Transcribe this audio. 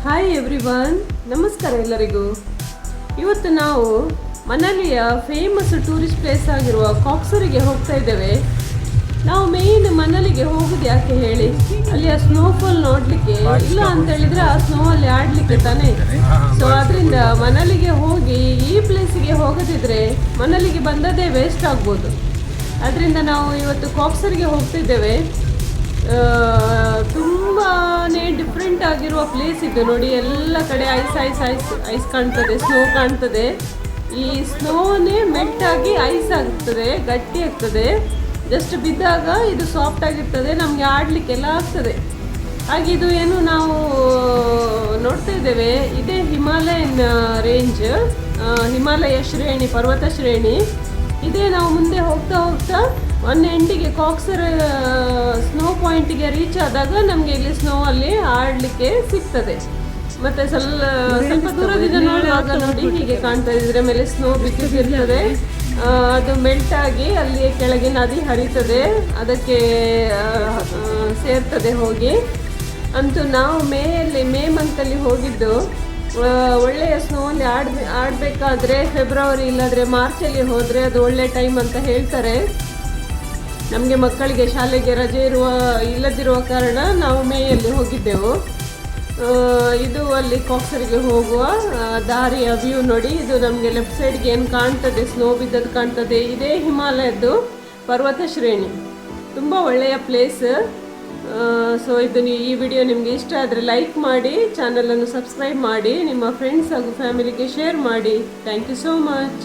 Hi everyone, ನಮಸ್ಕಾರ ಎಲ್ಲರಿಗೂ. ಇವತ್ತು ನಾವು ಮನಾಲಿಯ ಫೇಮಸ್ ಟೂರಿಸ್ಟ್ ಪ್ಲೇಸ್ ಆಗಿರುವ ಕಾಕ್ಸರಿಗೆ ಹೋಗ್ತಾ ಇದ್ದೇವೆ. ನಾವು ಮೇಯ್ನ್ ಮನಾಲಿಗೆ ಹೋಗುದು ಯಾಕೆ ಹೇಳಿ, ಅಲ್ಲಿ ಆ ಸ್ನೋಫಾಲ್ ನೋಡಲಿಕ್ಕೆ, ಇಲ್ಲ ಅಂತ ಹೇಳಿದ್ರೆ ಆ ಸ್ನೋ ಅಲ್ಲಿ ಆಡಲಿಕ್ಕೆ ತಾನೇ. ಸೊ ಅದರಿಂದ ಮನಾಲಿಗೆ ಹೋಗಿ ಈ ಪ್ಲೇಸಿಗೆ ಹೋಗದಿದ್ರೆ ಮನಾಲಿಗೆ ಬಂದದೇ ವೇಸ್ಟ್ ಆಗ್ಬೋದು. ಅದರಿಂದ ನಾವು ಇವತ್ತು ಕಾಕ್ಸರಿಗೆ ಹೋಗ್ತಿದ್ದೇವೆ. ತುಂಬಾ ಡಿಫ್ರೆಂಟ್ ಆಗಿರುವ ಪ್ಲೇಸ್ ಇದು ನೋಡಿ. ಎಲ್ಲ ಕಡೆ ಐಸ್ ಐಸ್ ಐಸ್ ಐಸ್ ಕಾಣ್ತದೆ, ಸ್ನೋ ಕಾಣ್ತದೆ. ಈ ಸ್ನೋನೇ ಮೆಲ್ಟಾಗಿ ಐಸ್ ಆಗ್ತದೆ, ಗಟ್ಟಿ ಆಗ್ತದೆ. ಜಸ್ಟ್ ಬಿದ್ದಾಗ ಇದು ಸಾಫ್ಟ್ ಆಗಿರ್ತದೆ, ನಮಗೆ ಆಡಲಿಕ್ಕೆಲ್ಲ ಆಗ್ತದೆ. ಹಾಗೆ ಇದು ಏನು ನಾವು ನೋಡ್ತಾ ಇದ್ದೇವೆ, ಇದೇ ಹಿಮಾಲಯನ್ ರೇಂಜ್, ಹಿಮಾಲಯ ಶ್ರೇಣಿ, ಪರ್ವತ ಶ್ರೇಣಿ. ಇದೇ ನಾವು ಮುಂದೆ ಹೋಗ್ತಾ ಹೋಗ್ತಾ ಒಂದು ಎಂಟಿಗೆ ಕಾಕ್ಸರ್ ಸ್ನೋ ಪಾಯಿಂಟಿಗೆ ರೀಚ್ ಆದಾಗ ನಮಗೆ ಇಲ್ಲಿ ಸ್ನೋ ಅಲ್ಲಿ ಆಡಲಿಕ್ಕೆ ಸಿಗ್ತದೆ. ಮತ್ತೆ ಸ್ವಲ್ಪ ದೂರದಿಂದ ನೋಡುವಾಗ ನೋಡಿ ಹೀಗೆ ಕಾಣ್ತಾ ಇದ್ರೆ ಮೇಲೆ ಸ್ನೋ ಬಿದ್ದಿರ್ತದೆ. ಅದು ಮೆಲ್ಟ್ ಆಗಿ ಅಲ್ಲಿ ಕೆಳಗೆ ನದಿ ಹರಿತದೆ, ಅದಕ್ಕೆ ಸೇರ್ತದೆ ಹೋಗಿ. ಅಂತೂ ನಾವು ಮೇ ಮಂತಲ್ಲಿ ಹೋಗಿದ್ದು. ಒಳ್ಳೆಯ ಸ್ನೋ ಅಲ್ಲಿ ಆಡಬೇಕಾದ್ರೆ ಫೆಬ್ರವರಿ ಇಲ್ಲಾಂದರೆ ಮಾರ್ಚಲ್ಲಿ ಹೋದರೆ ಅದು ಒಳ್ಳೆ ಟೈಮ್ ಅಂತ ಹೇಳ್ತಾರೆ. ನಮಗೆ ಮಕ್ಕಳಿಗೆ ಶಾಲೆಗೆ ರಜೆ ಇಲ್ಲದಿರುವ ಕಾರಣ ನಾವು ಮೇಯಲ್ಲಿ ಹೋಗಿದ್ದೆವು. ಇದು ಅಲ್ಲಿ ಕಾಕ್ಸರಿಗೆ ಹೋಗುವ ದಾರಿಯ ವ್ಯೂ ನೋಡಿ. ಇದು ನಮಗೆ ಲೆಫ್ಟ್ ಸೈಡ್ಗೆ ಏನು ಕಾಣ್ತದೆ, ಸ್ನೋ ಬಿದ್ದದ್ದು ಕಾಣ್ತದೆ, ಇದೇ ಹಿಮಾಲಯದ್ದು ಪರ್ವತ ಶ್ರೇಣಿ. ತುಂಬ ಒಳ್ಳೆಯ ಪ್ಲೇಸ್. ಸೊ ಈ ವಿಡಿಯೋ ನಿಮಗೆ ಇಷ್ಟ ಆದರೆ ಲೈಕ್ ಮಾಡಿ, ಚಾನಲನ್ನು ಸಬ್ಸ್ಕ್ರೈಬ್ ಮಾಡಿ, ನಿಮ್ಮ ಫ್ರೆಂಡ್ಸ್ ಹಾಗೂ ಫ್ಯಾಮಿಲಿಗೆ ಶೇರ್ ಮಾಡಿ. Thank you so much.